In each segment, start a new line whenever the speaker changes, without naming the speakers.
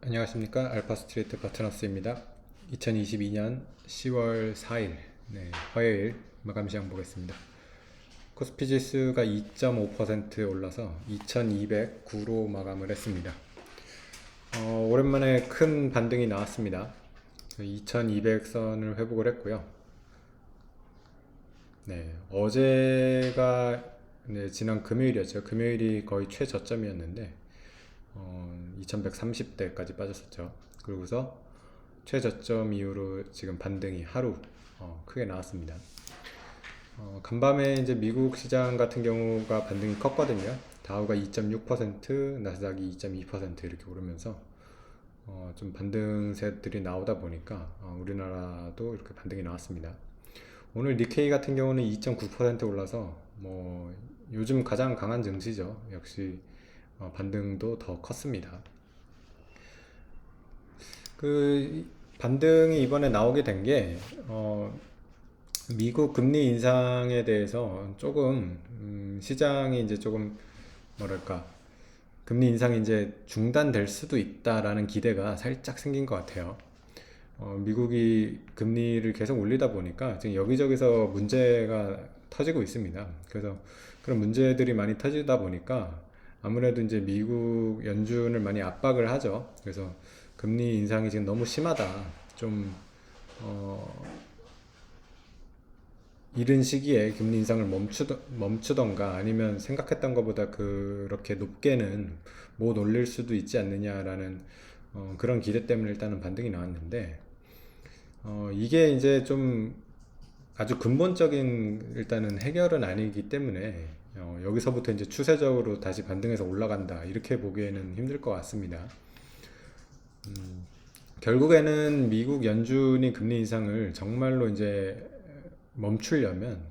안녕하십니까. 알파스트리트 파트너스입니다. 2022년 10월 4일 화요일 마감 시장 보겠습니다. 코스피 지수가 2.5% 올라서 2209로 마감을 했습니다. 오랜만에 큰 반등이 나왔습니다. 2200선을 회복을 했고요. 어제가 지난 금요일이었죠. 금요일이 거의 최저점이었는데 2130대까지 빠졌었죠. 그러고서 최저점 이후로 지금 반등이 하루 크게 나왔습니다. 간밤에 이제 미국 시장 같은 경우가 반등이 컸거든요. 다우가 2.6%, 나스닥이 2.2% 이렇게 오르면서 좀 반등세들이 나오다 보니까 우리나라도 이렇게 반등이 나왔습니다. 오늘 니케이 같은 경우는 2.9% 올라서 뭐 요즘 가장 강한 증시죠. 역시 반등도 더 컸습니다. 그 반등이 이번에 나오게 된 게 미국 금리 인상에 대해서 조금 시장이 이제 조금 뭐랄까 금리 인상이 이제 중단될 수도 있다라는 기대가 살짝 생긴 것 같아요. 미국이 금리를 계속 올리다 보니까 지금 여기저기서 문제가 터지고 있습니다. 그래서 그런 문제들이 많이 터지다 보니까 아무래도 이제 미국 연준을 많이 압박을 하죠. 그래서 금리 인상이 지금 너무 심하다. 좀 이른 시기에 금리 인상을 멈추던가 아니면 생각했던 것보다 그렇게 높게는 못 올릴 수도 있지 않느냐라는 그런 기대 때문에 일단은 반등이 나왔는데 이게 이제 좀 아주 근본적인 일단은 해결은 아니기 때문에 여기서부터 이제 추세적으로 다시 반등해서 올라간다 이렇게 보기에는 힘들 것 같습니다. 결국에는 미국 연준이 금리 인상을 정말로 이제 멈추려면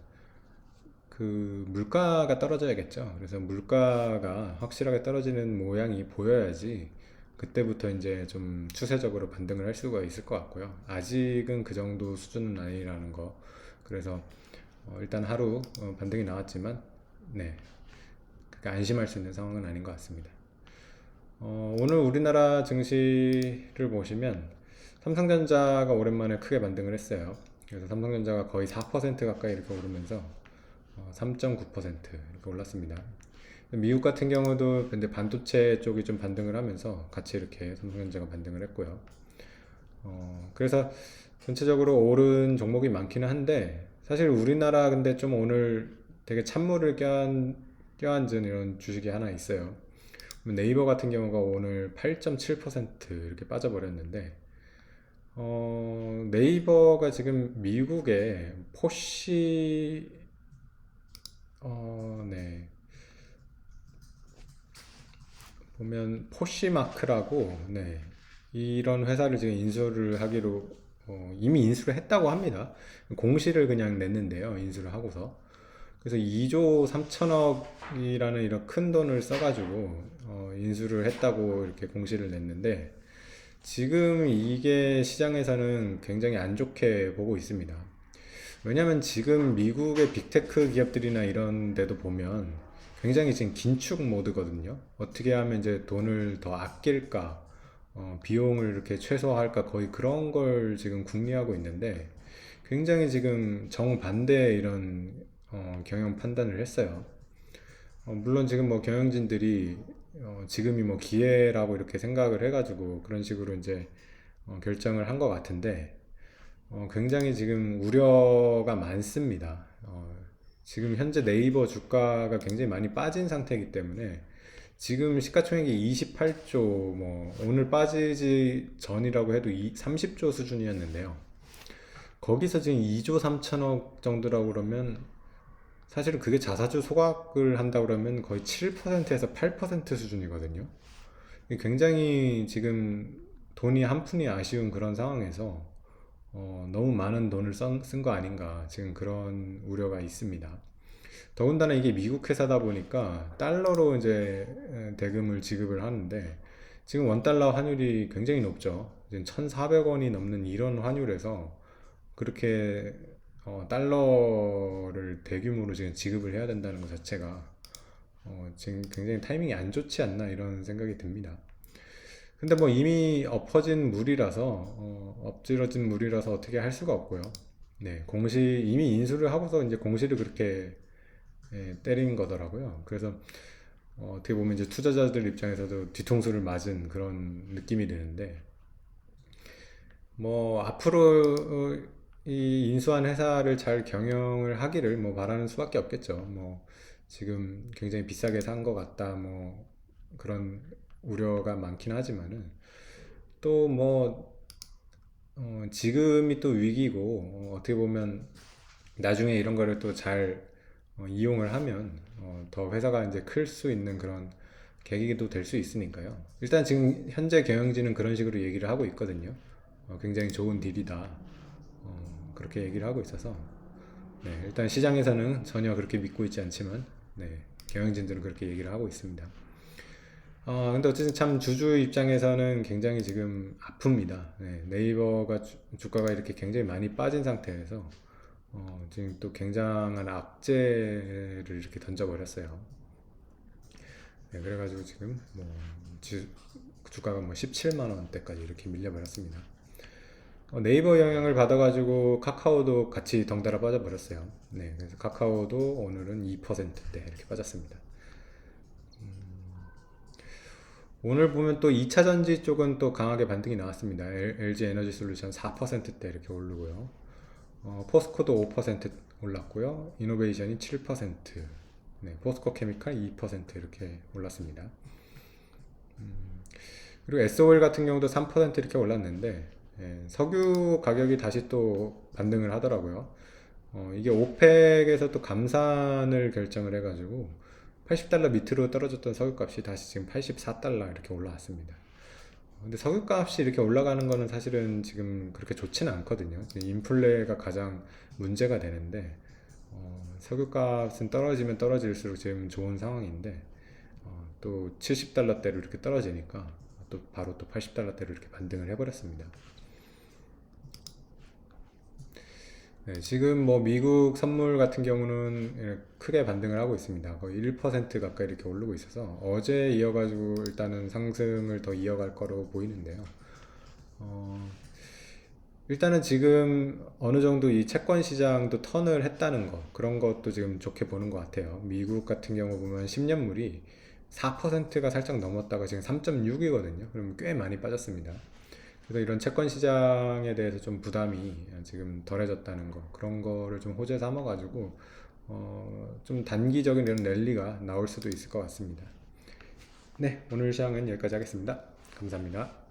그 물가가 떨어져야겠죠. 그래서 물가가 확실하게 떨어지는 모양이 보여야지 그때부터 이제 좀 추세적으로 반등을 할 수가 있을 것 같고요. 아직은 그 정도 수준은 아니라는 거. 그래서 일단 하루 반등이 나왔지만 그렇게 안심할 수 있는 상황은 아닌 것 같습니다. 오늘 우리나라 증시를 보시면 삼성전자가 오랜만에 크게 반등을 했어요. 그래서 삼성전자가 거의 4% 가까이 이렇게 오르면서 3.9% 이렇게 올랐습니다. 미국 같은 경우도 근데 반도체 쪽이 좀 반등을 하면서 같이 이렇게 삼성전자가 반등을 했고요. 그래서 전체적으로 오른 종목이 많기는 한데 사실 우리나라 근데 좀 오늘 되게 찬물을 껴안은 이런 주식이 하나 있어요. 네이버 같은 경우가 오늘 8.7% 이렇게 빠져버렸는데 네이버가 지금 미국의 포시 네 보면 포시마크라고 이런 회사를 지금 인수를 하기로 이미 인수를 했다고 합니다. 공시를 그냥 냈는데요. 인수를 하고서 그래서 2조 3천억이라는 이런 큰 돈을 써가지고 인수를 했다고 이렇게 공시를 냈는데 지금 이게 시장에서는 굉장히 안 좋게 보고 있습니다. 왜냐면 지금 미국의 빅테크 기업들이나 이런 데도 보면 굉장히 지금 긴축 모드거든요. 어떻게 하면 이제 돈을 더 아낄까, 비용을 이렇게 최소화할까 거의 그런 걸 지금 궁리하고 있는데 굉장히 지금 정반대의 이런 경영 판단을 했어요. 물론 지금 뭐 경영진들이 지금이 뭐 기회라고 이렇게 생각을 해가지고 그런 식으로 이제 결정을 한 것 같은데 굉장히 지금 우려가 많습니다. 지금 현재 네이버 주가가 굉장히 많이 빠진 상태이기 때문에 지금 시가총액이 28조, 뭐 오늘 빠지지 전이라고 해도 30조 수준이었는데요. 거기서 지금 2조 3천억 정도라고 그러면 사실은 그게 자사주 소각을 한다 그러면 거의 7%에서 8% 수준이거든요. 굉장히 지금 돈이 한 푼이 아쉬운 그런 상황에서 너무 많은 돈을 쓴 거 아닌가 지금 그런 우려가 있습니다. 더군다나 이게 미국 회사다 보니까 달러로 이제 대금을 지급을 하는데 지금 원 달러 환율이 굉장히 높죠. 지금 1,400원이 넘는 이런 환율에서 그렇게 달러를 대규모로 지금 지급을 해야 된다는 것 자체가 지금 굉장히 타이밍이 안 좋지 않나 이런 생각이 듭니다. 근데 뭐 이미 엎어진 물이라서 엎질러진 물이라서 어떻게 할 수가 없고요. 네, 이미 인수를 하고서 이제 공시를 그렇게 때린 거더라고요. 그래서 어떻게 보면 이제 투자자들 입장에서도 뒤통수를 맞은 그런 느낌이 드는데 뭐 앞으로 이 인수한 회사를 잘 경영을 하기를 뭐 바라는 수밖에 없겠죠. 뭐 지금 굉장히 비싸게 산 것 같다 뭐 그런 우려가 많긴 하지만은 또 뭐 지금이 또 위기고 어떻게 보면 나중에 이런 거를 또 잘 이용을 하면 더 회사가 이제 클 수 있는 그런 계기도 될 수 있으니까요. 일단 지금 현재 경영진은 그런 식으로 얘기를 하고 있거든요. 굉장히 좋은 딜이다. 그렇게 얘기를 하고 있어서 네, 일단 시장에서는 전혀 그렇게 믿고 있지 않지만 네, 경영진들은 그렇게 얘기를 하고 있습니다. 근데 어쨌든 참 주주 입장에서는 굉장히 지금 아픕니다. 네, 네이버가 주가가 이렇게 굉장히 많이 빠진 상태에서 지금 또 굉장한 악재를 이렇게 던져버렸어요. 네, 그래가지고 지금 뭐 주가가 뭐 17만 원대까지 이렇게 밀려버렸습니다. 네이버 영향을 받아가지고 카카오도 같이 덩달아 빠져버렸어요. 네, 그래서 카카오도 오늘은 2%대 이렇게 빠졌습니다. 오늘 보면 또 2차 전지 쪽은 또 강하게 반등이 나왔습니다. LG 에너지 솔루션 4%대 이렇게 오르고요. 포스코도 5% 올랐고요. 이노베이션이 7%, 네, 포스코 케미칼 2% 이렇게 올랐습니다. 그리고 SOL 같은 경우도 3% 이렇게 올랐는데 석유 가격이 다시 또 반등을 하더라고요. 이게 오펙에서 또 감산을 결정을 해가지고 80달러 밑으로 떨어졌던 석유값이 다시 지금 84달러 이렇게 올라왔습니다. 근데 석유값이 이렇게 올라가는 거는 사실은 지금 그렇게 좋지는 않거든요. 인플레가 가장 문제가 되는데 석유값은 떨어지면 떨어질수록 지금 좋은 상황인데 또 70달러대로 이렇게 떨어지니까 또 바로 또 80달러대로 이렇게 반등을 해버렸습니다. 네, 지금 뭐 미국 선물 같은 경우는 크게 반등을 하고 있습니다. 거의 1% 가까이 이렇게 오르고 있어서 어제 이어가지고 일단은 상승을 더 이어갈 거로 보이는데요. 어, 일단은 지금 어느 정도 이 채권 시장도 턴을 했다는 거, 그런 것도 지금 좋게 보는 것 같아요. 미국 같은 경우 보면 10년물이 4%가 살짝 넘었다가 지금 3.6이거든요. 그럼 꽤 많이 빠졌습니다. 그래서 이런 채권 시장에 대해서 좀 부담이 지금 덜해졌다는 거, 그런 거를 좀 호재 삼아가지고 좀 단기적인 이런 랠리가 나올 수도 있을 것 같습니다. 네, 오늘 시장은 여기까지 하겠습니다. 감사합니다.